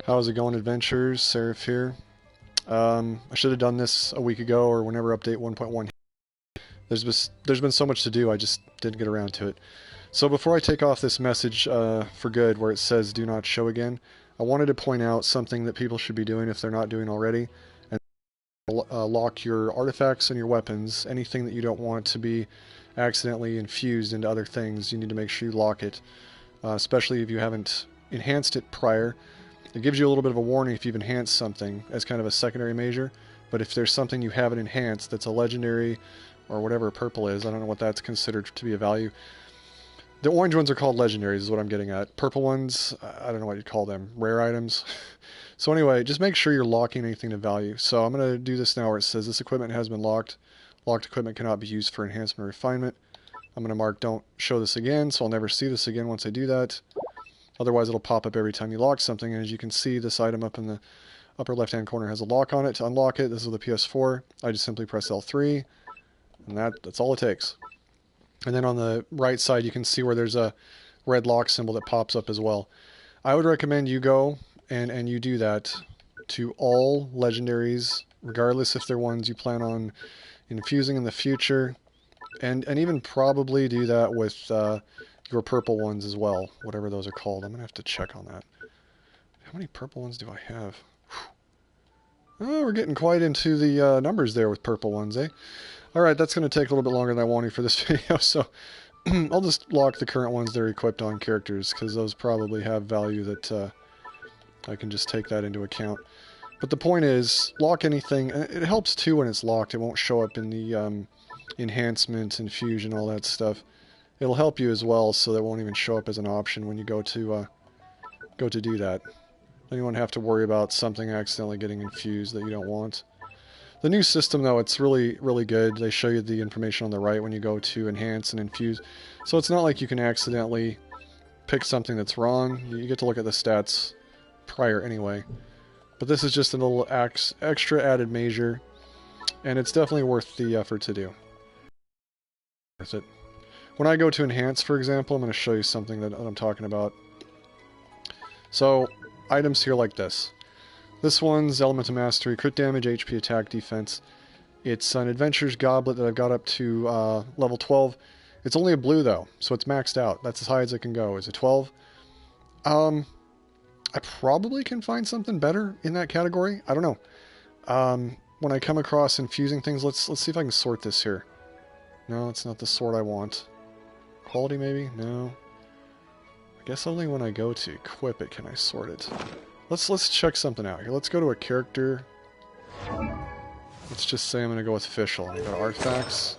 How's it going, adventures? Seraph here. I should have done this a week ago or whenever update 1.1. There's been so much to do, I just didn't get around to it. So before I take off this message for good where it says do not show again, I wanted to point out something that people should be doing if they're not doing already, and lock your artifacts and your weapons. Anything that you don't want to be accidentally infused into other things, you need to make sure you lock it, especially if you haven't enhanced it prior. It gives you a little bit of a warning if you've enhanced something as kind of a secondary measure, but if there's something you haven't enhanced that's a legendary or whatever purple is, I don't know what that's considered to be a value. The orange ones are called legendaries is what I'm getting at. Purple ones, I don't know what you'd call them, rare items. So anyway, just make sure you're locking anything to value. So I'm going to do this now where it says this equipment has been locked. Locked equipment cannot be used for enhancement or refinement. I'm going to mark don't show this again, so I'll never see this again once I do that. Otherwise it'll pop up every time you lock something, and as you can see, this item up in the upper left hand corner has a lock on it. To unlock it, this is the PS4, I just simply press L3, and that's all it takes. And then on the right side you can see where there's a red lock symbol that pops up as well. I would recommend you go and you do that to all legendaries, regardless if they're ones you plan on infusing in the future, and even probably do that with your purple ones as well, whatever those are called. I'm going to have to check on that. How many purple ones do I have? Oh, we're getting quite into the numbers there with purple ones, eh? Alright, that's going to take a little bit longer than I wanted for this video, so I'll just lock the current ones that are equipped on characters, because those probably have value that I can just take that into account. But the point is, lock anything. It helps too when it's locked. It won't show up in the enhancement, infusion, all that stuff. It'll help you as well, so that it won't even show up as an option when you go to do that. Then you won't have to worry about something accidentally getting infused that you don't want. The new system, though, it's really, really good. They show you the information on the right when you go to enhance and infuse. So it's not like you can accidentally pick something that's wrong. You get to look at the stats prior anyway. But this is just a little extra added measure, and it's definitely worth the effort to do. Worth it. When I go to enhance, for example, I'm going to show you something that I'm talking about. So, items here like this. This one's Element of Mastery, crit damage, HP, attack, defense. It's an Adventure's Goblet that I've got up to level 12. It's only a blue though, so it's maxed out. That's as high as it can go. Is it 12? I probably can find something better in that category. I don't know. When I come across infusing things, let's see if I can sort this here. No, it's not the sort I want. Quality maybe? No. I guess only when I go to equip it can I sort it. Let's check something out here. Let's go to a character. Let's just say I'm going to go with official. I go to artifacts.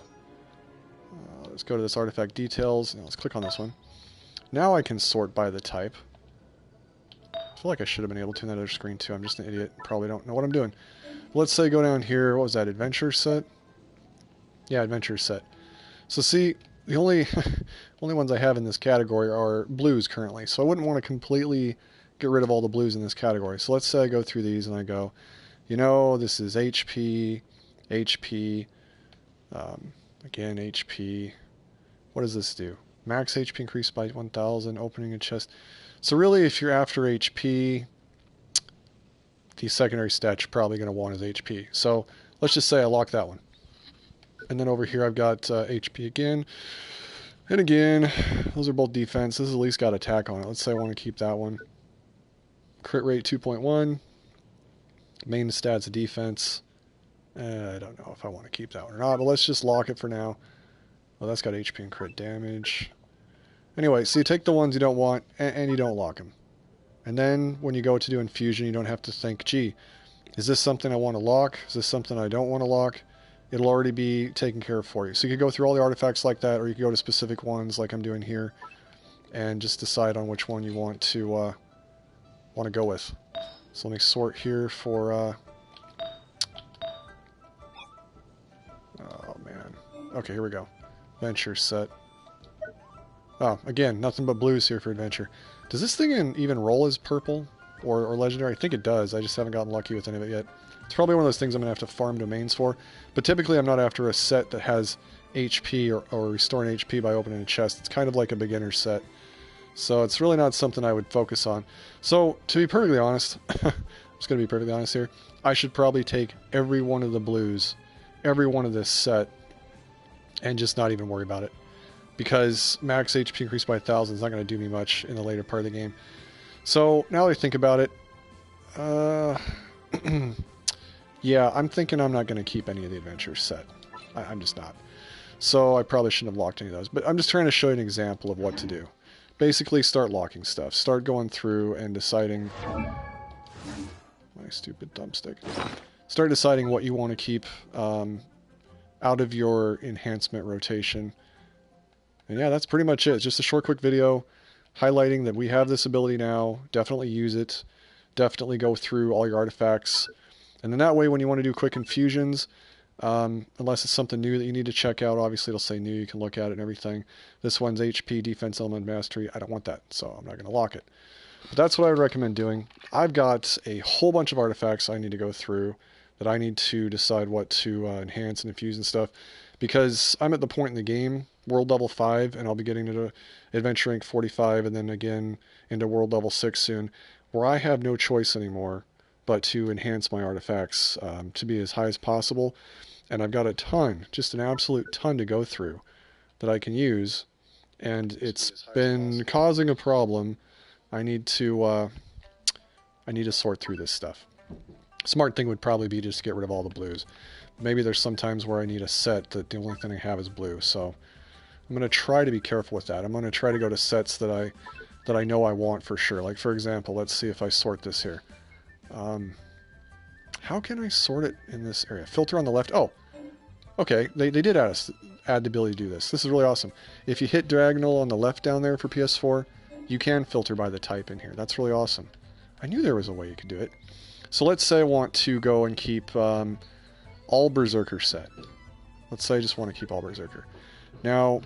Let's go to this artifact details. Now let's click on this one. Now I can sort by the type. I feel like I should have been able to in that other screen too. I'm just an idiot. Probably don't know what I'm doing. Let's say go down here. What was that? Adventure set? Yeah, adventure set. So see, the only ones I have in this category are blues currently, so I wouldn't want to completely get rid of all the blues in this category. So let's say I go through these and I go, you know, this is HP, HP, again HP. What does this do? Max HP increased by 1,000, opening a chest. So really, if you're after HP, the secondary stat you're probably going to want is HP. So let's just say I lock that one. And then over here I've got HP again. And again, those are both defense. This has at least got attack on it. Let's say I want to keep that one. Crit rate 2.1. Main stats defense. I don't know if I want to keep that one or not, but let's just lock it for now. Well, that's got HP and crit damage. Anyway, so you take the ones you don't want and you don't lock them. And then when you go to do infusion, you don't have to think, gee, is this something I want to lock? Is this something I don't want to lock? It'll already be taken care of for you. So you could go through all the artifacts like that, or you could go to specific ones like I'm doing here, and just decide on which one you want to go with. So let me sort here for... oh man. Okay, here we go. Adventure set. Oh, again, nothing but blues here for adventure. Does this thing even roll as purple or legendary? I think it does. I just haven't gotten lucky with any of it yet. It's probably one of those things I'm going to have to farm domains for. But typically I'm not after a set that has HP or restoring HP by opening a chest. It's kind of like a beginner set. So it's really not something I would focus on. So to be perfectly honest, I'm just going to be perfectly honest here, I should probably take every one of the blues, every one of this set, and just not even worry about it. Because max HP increased by 1,000 is not going to do me much in the later part of the game. So now that I think about it, yeah, I'm thinking I'm not going to keep any of the adventures set. I'm just not. So I probably shouldn't have locked any of those. But I'm just trying to show you an example of what to do. Basically, start locking stuff. Start going through and deciding... My stupid thumbstick. Start deciding what you want to keep out of your enhancement rotation. And yeah, that's pretty much it. It's just a short, quick video highlighting that we have this ability now. Definitely use it. Definitely go through all your artifacts. And then that way, when you want to do quick infusions, unless it's something new that you need to check out, obviously it'll say new, you can look at it and everything. This one's HP, Defense Element, Mastery. I don't want that, so I'm not going to lock it. But that's what I would recommend doing. I've got a whole bunch of artifacts I need to go through that I need to decide what to enhance and infuse and stuff. Because I'm at the point in the game, World Level 5, and I'll be getting into Adventure Rank 45, and then again into World Level 6 soon, where I have no choice anymore but to enhance my artifacts to be as high as possible. And I've got a ton, just an absolute ton to go through that I can use, and it's been causing a problem. I need to sort through this stuff. Smart thing would probably be just to get rid of all the blues. Maybe there's some times where I need a set that the only thing I have is blue, so I'm going to try to be careful with that. I'm going to try to go to sets that I know I want for sure. Like, for example, let's see if I sort this here. How can I sort it in this area? Filter on the left. Oh, okay. They did add the ability to do this. This is really awesome. If you hit diagonal on the left down there for PS4, you can filter by the type in here. That's really awesome. I knew there was a way you could do it. So let's say I want to go and keep all Berserker set. Let's say I just want to keep all Berserker. Now,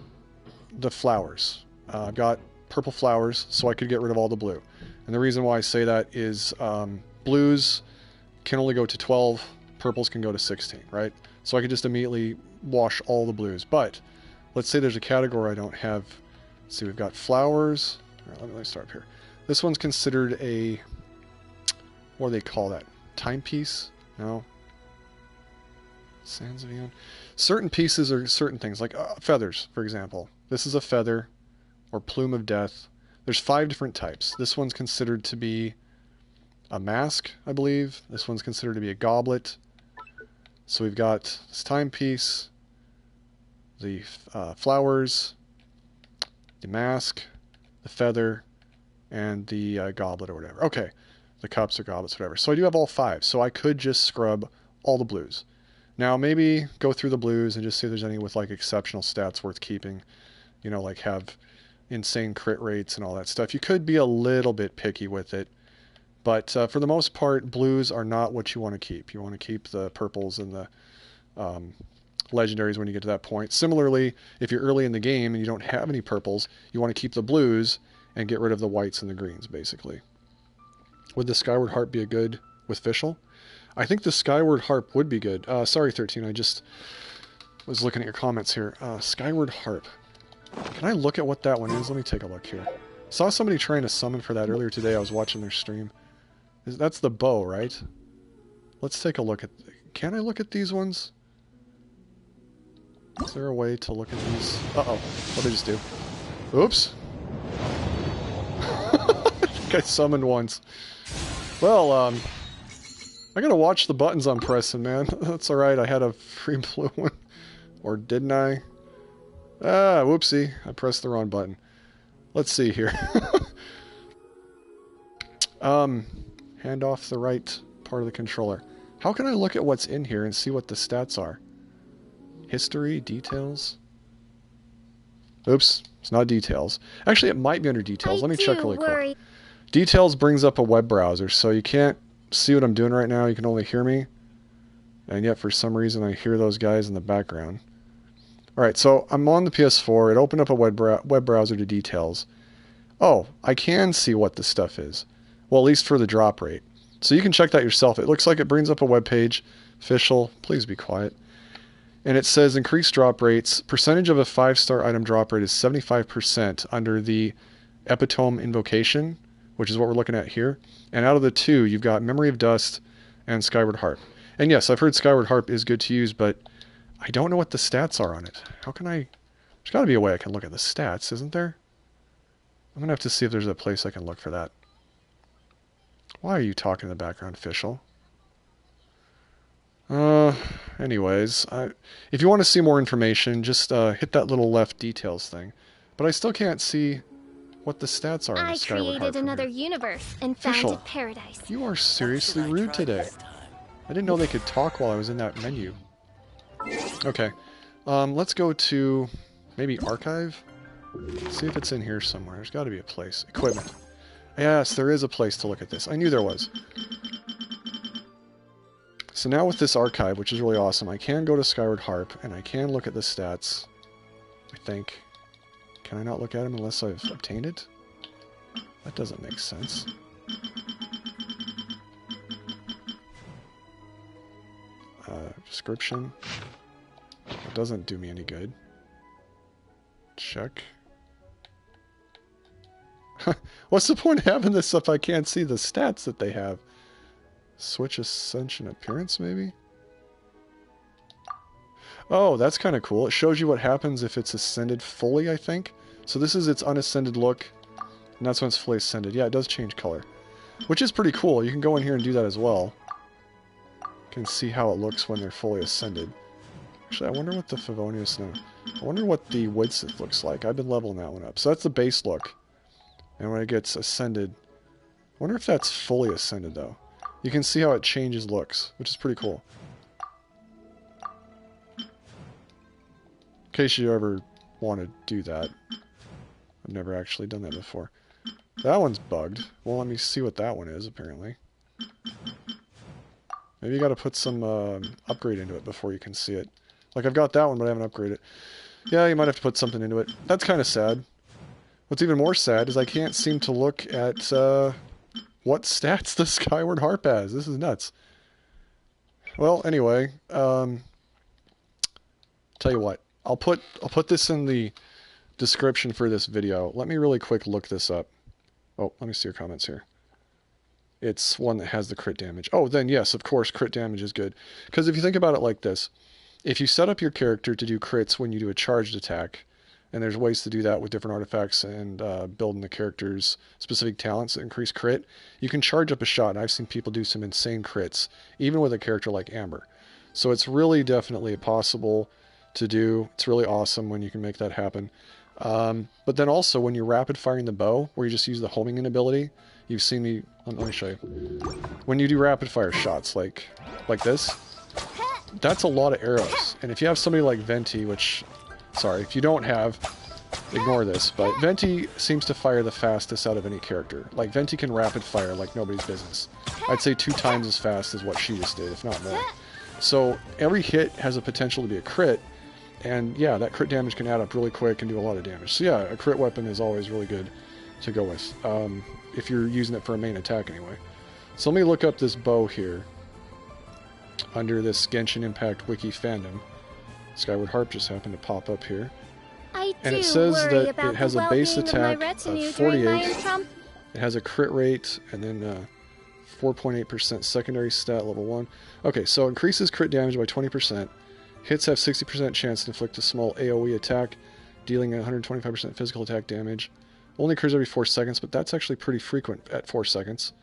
the flowers. I've got purple flowers, so I could get rid of all the blue. And the reason why I say that is blues can only go to 12, purples can go to 16, right? So I could just immediately wash all the blues. But let's say there's a category I don't have. Let's see, we've got flowers. All right, let me start up here. This one's considered a, what do they call that? Timepiece? No. Sands of Eon. Certain pieces are certain things, like feathers, for example. This is a feather, or plume of death. There's 5 different types. This one's considered to be a mask, I believe. This one's considered to be a goblet. So we've got this timepiece, the flowers, the mask, the feather, and the goblet or whatever. Okay, the cups or goblets, whatever. So I do have all 5. So I could just scrub all the blues. Now maybe go through the blues and just see if there's any with like exceptional stats worth keeping. You know, like have insane crit rates and all that stuff. You could be a little bit picky with it. But for the most part, blues are not what you want to keep. You want to keep the purples and the legendaries when you get to that point. Similarly, if you're early in the game and you don't have any purples, you want to keep the blues and get rid of the whites and the greens, basically. Would the Skyward Harp be a good with Fischl? I think the Skyward Harp would be good. Sorry, 13, I just was looking at your comments here. Skyward Harp. Can I look at what that one is? Let me take a look here. Saw somebody trying to summon for that earlier today. I was watching their stream. That's the bow, right? Let's take a look at... Can I look at these ones? Is there a way to look at these? Uh-oh. What did I just do? Oops. I think I summoned once. Well, I gotta watch the buttons I'm pressing, man. That's alright. I had a free blue one. Or didn't I? Ah, whoopsie. I pressed the wrong button. Let's see here. Hand off the right part of the controller. How can I look at what's in here and see what the stats are? History, details. Oops, it's not details. Actually, it might be under details. Let me check really quick. Details brings up a web browser, so you can't see what I'm doing right now. You can only hear me. And yet, for some reason, I hear those guys in the background. Alright, so I'm on the PS4. It opened up a web browser to details. Oh, I can see what this stuff is. Well, at least for the drop rate. So you can check that yourself. It looks like it brings up a web page. Fischl, please be quiet. And it says increased drop rates. Percentage of a 5-star item drop rate is 75% under the Epitome Invocation, which is what we're looking at here. And out of the two, you've got Memory of Dust and Skyward Harp. And yes, I've heard Skyward Harp is good to use, but I don't know what the stats are on it. How can I... There's got to be a way I can look at the stats, isn't there? I'm going to have to see if there's a place I can look for that. Why are you talking in the background, official? Anyways, if you want to see more information, just hit that little left details thing. But I still can't see what the stats are on the Skyward Harp. I created another universe and founded paradise. You are seriously rude today. I didn't know they could talk while I was in that menu. Okay, let's go to maybe Archive. See if it's in here somewhere. There's got to be a place. Equipment. Yes, there is a place to look at this. I knew there was. So now with this archive, which is really awesome, I can go to Skyward Harp, and I can look at the stats. I think. Can I not look at them unless I've obtained it? That doesn't make sense. Description. It doesn't do me any good. Check. What's the point of having this if I can't see the stats that they have? Switch Ascension Appearance, maybe? Oh, that's kind of cool. It shows you what happens if it's ascended fully, I think. So this is its unascended look, and that's when it's fully ascended. Yeah, it does change color, which is pretty cool. You can go in here and do that as well. You can see how it looks when they're fully ascended. Actually, I wonder what the Favonius now. I wonder what the Widsith looks like. I've been leveling that one up. So that's the base look. And when it gets ascended, I wonder if that's fully ascended, though. You can see how it changes looks, which is pretty cool. In case you ever want to do that. I've never actually done that before. That one's bugged. Well, let me see what that one is, apparently. Maybe you gotta put some upgrade into it before you can see it. Like, I've got that one, but I haven't upgraded it. Yeah, you might have to put something into it. That's kind of sad. What's even more sad is I can't seem to look at what stats the Skyward Harp has. This is nuts. Well, anyway, tell you what. I'll put this in the description for this video. Let me really quick look this up. Oh, let me see your comments here. It's one that has the crit damage. Oh, then yes, of course, crit damage is good. Because if you think about it like this, if you set up your character to do crits when you do a charged attack, and there's ways to do that with different artifacts and building the character's specific talents that increase crit, you can charge up a shot, and I've seen people do some insane crits, even with a character like Amber. So it's really definitely possible to do. It's really awesome when you can make that happen. But then also, when you're rapid firing the bow, where you just use the homing in ability, you've seen me... Let me show you. When you do rapid fire shots like this, that's a lot of arrows. And if you have somebody like Venti, which... Sorry, if you don't have, ignore this, but Venti seems to fire the fastest out of any character. Like, Venti can rapid fire like nobody's business. I'd say 2 times as fast as what she just did, if not more. So, every hit has a potential to be a crit, and yeah, that crit damage can add up really quick and do a lot of damage. So yeah, a crit weapon is always really good to go with, if you're using it for a main attack anyway. So let me look up this bow here, under this Genshin Impact Wiki fandom. Skyward Harp just happened to pop up here. And it says that it has a base attack of 48, it has a crit rate, and then 4.8% secondary stat, level 1. Okay, so increases crit damage by 20%. Hits have 60% chance to inflict a small AoE attack, dealing 125% physical attack damage. Only occurs every 4 seconds, but that's actually pretty frequent at 4 seconds.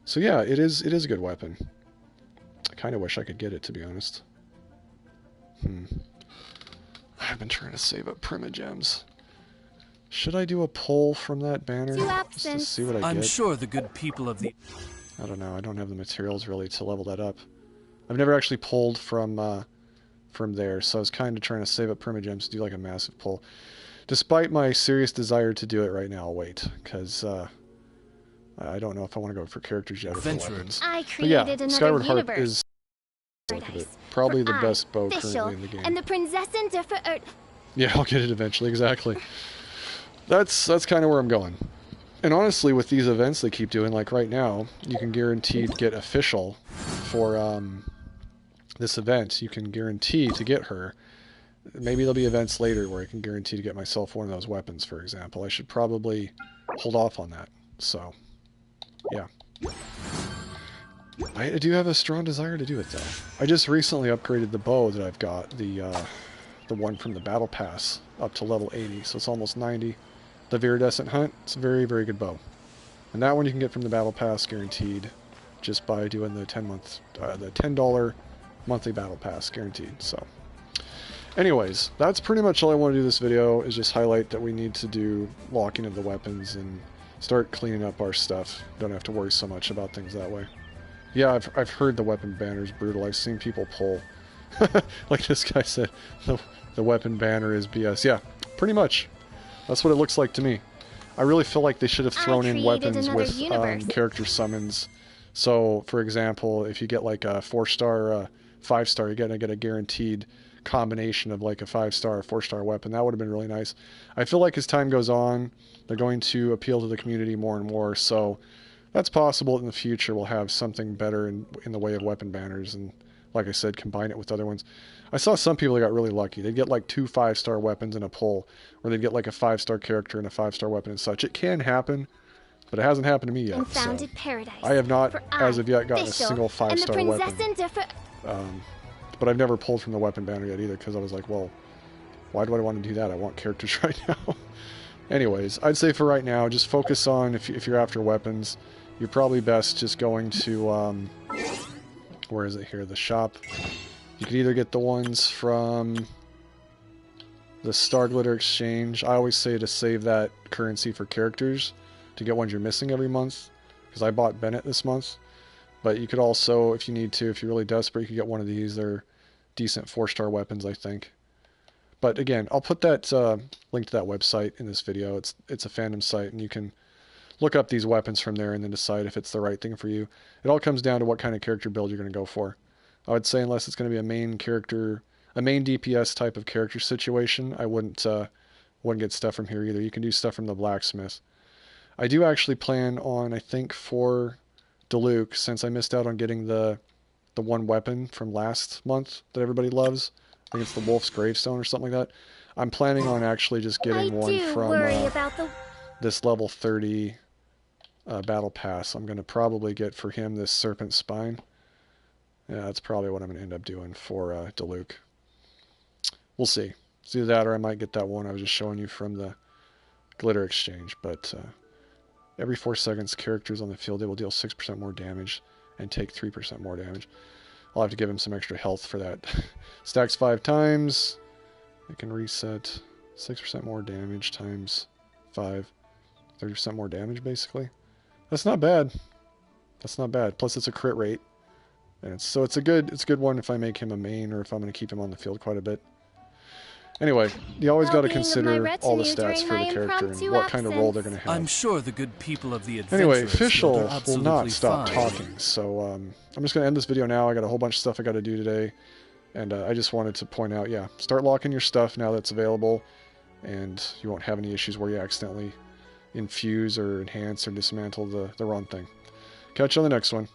So yeah, it is a good weapon. I kind of wish I could get it, to be honest. I've been trying to save up Primogems. Should I do a poll from that banner? Just to see what I get? I'm sure the good people of the... I don't know. I don't have the materials really to level that up. I've never actually pulled from there, so I was kind of trying to save up Primogems to do like a massive pull. Despite my serious desire to do it right now, I'll wait, because I don't know if I want to go for characters yet or for weapons. But yeah, Skyward Harp is probably the best bow currently in the game. And the Prinzessin Yeah, I'll get it eventually, exactly. That's kind of where I'm going. And honestly, with these events they keep doing, like right now, you can guaranteed get official for this event. You can guarantee to get her Maybe there'll be events later where I can guarantee to get myself one of those weapons, for example. I should probably hold off on that. So, yeah. I do have a strong desire to do it, though. I just recently upgraded the bow that I've got, the one from the Battle Pass, up to level 80, so it's almost 90. The Viridescent Hunt, it's a very, very good bow. And that one you can get from the Battle Pass guaranteed, just by doing the the $10 monthly Battle Pass guaranteed. So, anyways, that's pretty much all I want to do this video, is just highlight that we need to do locking of the weapons and start cleaning up our stuff. Don't have to worry so much about things that way. Yeah, I've heard the weapon banner is brutal. I've seen people pull. Like this guy said, the weapon banner is BS. Yeah, pretty much. That's what it looks like to me. I really feel like they should have thrown in weapons with character summons. So, for example, if you get like a 4-star, 5-star, you're gonna get a guaranteed combination of like a 5-star or 4-star weapon. That would have been really nice. I feel like as time goes on, they're going to appeal to the community more and more. So that's possible in the future we'll have something better in the way of weapon banners, and like I said, combine it with other ones. I saw some people that got really lucky. They'd get like 2 5-star weapons in a pull, or they'd get like a 5-star character and a 5-star weapon and such. It can happen, but it hasn't happened to me yet. So I have not, as of yet, gotten a single 5-star weapon. But I've never pulled from the weapon banner yet either, because I was like, well, why do I want to do that? I want characters right now. Anyways, I'd say for right now, just focus on, if you're after weapons, you're probably best just going to, where is it here? The shop. You could either get the ones from the Star Glitter Exchange. I always say to save that currency for characters, to get ones you're missing every month, because I bought Bennett this month. But you could also, if you need to, if you're really desperate, you could get one of these. They're decent 4-star weapons, I think. But again, I'll put that link to that website in this video. It's a fandom site, and you can look up these weapons from there and then decide if it's the right thing for you. It all comes down to what kind of character build you're going to go for. I would say unless it's going to be a main character, a main DPS type of character situation, I wouldn't get stuff from here either. You can do stuff from the blacksmith. I do actually plan on, I think for Diluc, since I missed out on getting the one weapon from last month that everybody loves, I think it's the Wolf's Gravestone or something like that. I'm planning on actually just getting one from this level 30 Battle Pass. I'm going to probably get for him this Serpent Spine. Yeah, that's probably what I'm going to end up doing for Diluc. We'll see. It's either that or I might get that one I was just showing you from the Glitter Exchange. But every 4 seconds, characters on the field, they will deal 6% more damage and take 3% more damage. I'll have to give him some extra health for that. Stacks 5 times. It can reset 6% more damage times 5. 30% more damage, basically. That's not bad. That's not bad. Plus, it's a crit rate, and it's a good one if I make him a main or if I'm going to keep him on the field quite a bit. Anyway, you always got to consider all the stats for the character and what kind of role they're going to have. I'm sure the good people of the Anyway, Fischl will not stop talking, so I'm just going to end this video now. I got a whole bunch of stuff I got to do today, and I just wanted to point out, yeah, start locking your stuff now that's available, and you won't have any issues where you accidentally infuse or enhance or dismantle the wrong thing. Catch you on the next one.